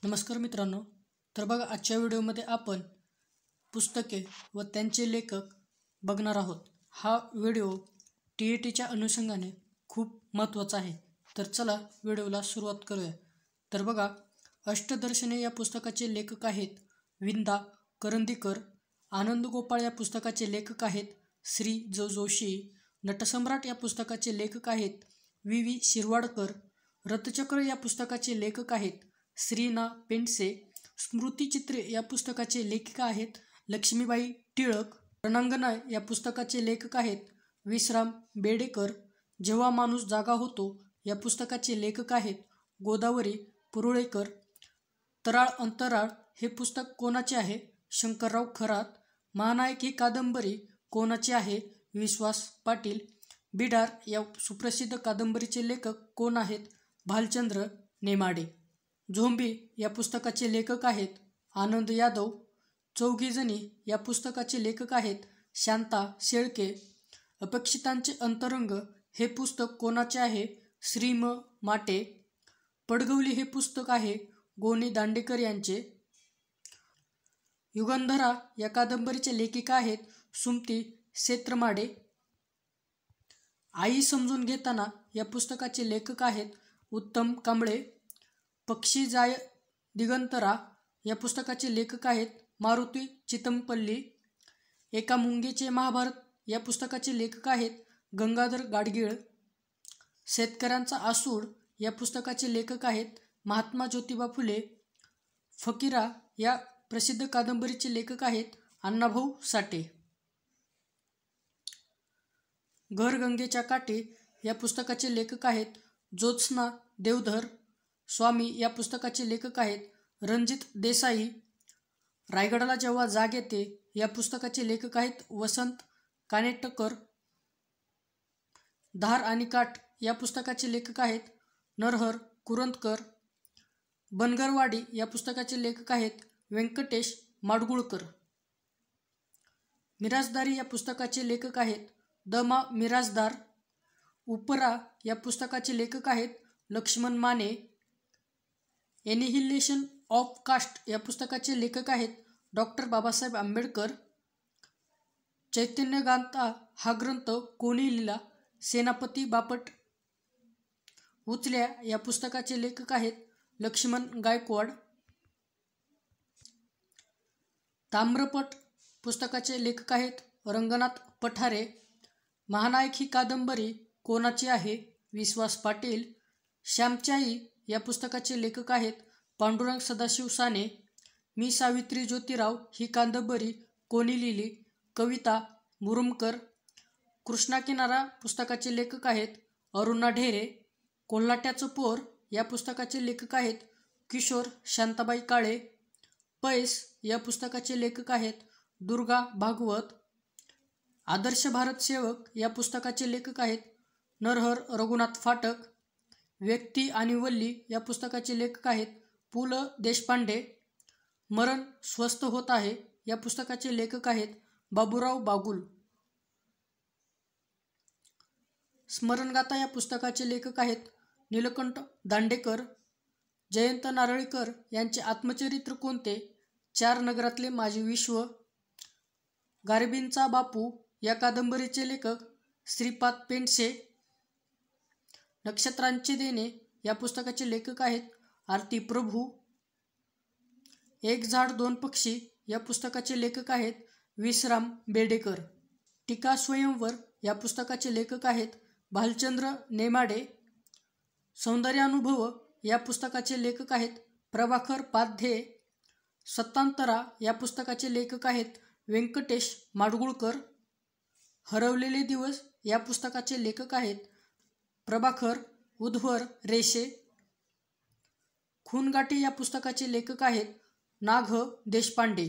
नमस्कार मित्रांनो. तर बघा, आजच्या व्हिडिओमध्ये आपण पुस्तके व त्यांचे लेखक बघणार आहोत. हा व्हिडिओ TETच्या अनुषंगाने खूप महत्त्वाचा आहे. तर चला व्हिडिओला सुरुवात करूया. तर बघा, अष्टदर्शने या पुस्तकाचे लेखक आहेत विंदा करंदीकर. आनंद गोपाळ या पुस्तकाचे लेखक आहेत श्री जोशी. नटसम्राट या पुस्तकाचे लेखक आहेत WV शिरवाडकर. रथचक्र या पुस्तकाचे लेखक आहेत श्री ना पेंडसे. स्मृतिचित्रे या पुस्तकाचे लेखिका आहेत लक्ष्मीबाई टिळक. रणांगण या पुस्तकाचे लेखक आहेत विश्राम बेडेकर. जेव्हा माणूस जागा होतो या पुस्तकाचे लेखक आहेत गोदावरी पुरुळेकर. तराळ अंतराळ हे पुस्तक कोणाचे आहे? शंकरराव खरात. महानायक ही कादंबरी कोणाची आहे? विश्वास पाटील. बिडार या सुप्रसिद्ध कादंबरीचे लेखक कोण आहेत? भालचंद्र नेमाडे. झोंबी या पुस्तकाचे लेखक आहेत आनंद यादव. चौघीजणी या पुस्तकाचे लेखक आहेत शांता शेळके. अपेक्षितांचे अंतरंग हे पुस्तक कोणाचे आहे? श्री म माटे. पडगवली हे पुस्तक आहे गोनी दांडेकर यांचे. युगंधरा या कादंबरीचे लेखिका आहेत सुमती सेत्रमाडे. आई समजून घेताना या पुस्तकाचे लेखक आहेत उत्तम कांबळे. पक्षी जाय दिगंतरा या पुस्तकाचे लेखक आहेत मारुती चितमपल्ली. एका मुंगेचे महाभारत या पुस्तकाचे लेखक आहेत गंगाधर गाडगीळ. शेतकऱ्यांचा आसूड या पुस्तकाचे लेखक आहेत महात्मा ज्योतिबा फुले. फकीरा या प्रसिद्ध कादंबरीचे लेखक आहेत अण्णाभाऊ साठे. घर गंगेच्या काठी या पुस्तकाचे लेखक आहेत ज्योत्स्ना देवधर. स्वामी या पुस्तकाचे लेखक आहेत रणजित देसाई. रायगडाला जेव्हा जाग येते या पुस्तकाचे लेखक आहेत वसंत कानेटकर. धार आणि काठ या पुस्तकाचे लेखक आहेत नरहर कुरंदकर. बनगरवाडी या पुस्तकाचे लेखक आहेत व्यंकटेश माडगुळकर. मिरासदारी या पुस्तकाचे लेखक आहेत द मा मिरासदार. उपरा या पुस्तकाचे लेखक आहेत Laxman Mane. Annihilation of caste या पुस्तकाचे लेखक आहेत डॉक्टर बाबासाहेब आंबेडकर. चैतन्यगाथा हा ग्रंथ कोणी लिहिला? सेनापती बापट. उचल्या या पुस्तकाचे लेखक आहेत लक्ष्मण गायकवाड. ताम्रपट पुस्तकाचे लेखक आहेत रंगनाथ पठारे. महानायक ही कादंबरी कोणाची आहे? विश्वास पाटील. श्यामची आई या पुस्तकाचे लेखक आहेत पांडुरंग सदाशिव साने. मी सावित्री ज्योतिराव ही कादंबरी कोणी लिहिली? कविता मुरुमकर. कृष्णाकिनारा पुस्तकाचे लेखक आहेत अरुणा ढेरे. कोल्हाट्याचं पोर या पुस्तकाचे लेखक आहेत किशोर शांताबाई काळे. पैस या पुस्तकाचे लेखक आहेत दुर्गा भागवत. आदर्श भारत सेवक या पुस्तकाचे लेखक आहेत नरहर रघुनाथ फाटक. व्यक्ती आणि वल्ली या पुस्तकाचे लेखक आहेत पु ल देशपांडे. मरण स्वस्थ होत आहे या पुस्तकाचे लेखक आहेत बाबूराव बागुल. स्मरणगाथा या पुस्तकाचे लेखक आहेत नीलकंठ दांडेकर. जयंत नारळीकर यांचे आत्मचरित्र कोणते? चार नगरातले माझे विश्व. गारबींचा बापू या कादंबरीचे लेखक श्रीपाद पेंडसे. नक्षत्रांचे देणे या पुस्तकाचे लेखक आहेत आरती प्रभू. एक झाड दोन पक्षी या पुस्तकाचे लेखक आहेत विश्राम बेडेकर. टीका स्वयंवर या पुस्तकाचे लेखक आहेत भालचंद्र नेमाडे. सौंदर्यानुभव या पुस्तकाचे लेखक आहेत प्रभाकर पाध्ये. सत्तांतरा या पुस्तकाचे लेखक आहेत व्यंकटेश माडगुळकर. हरवलेले दिवस या पुस्तकाचे लेखक आहेत प्रभाकर उध्वर रेषे. खूनगाठी या पुस्तकाचे लेखक आहेत नाग देशपांडे.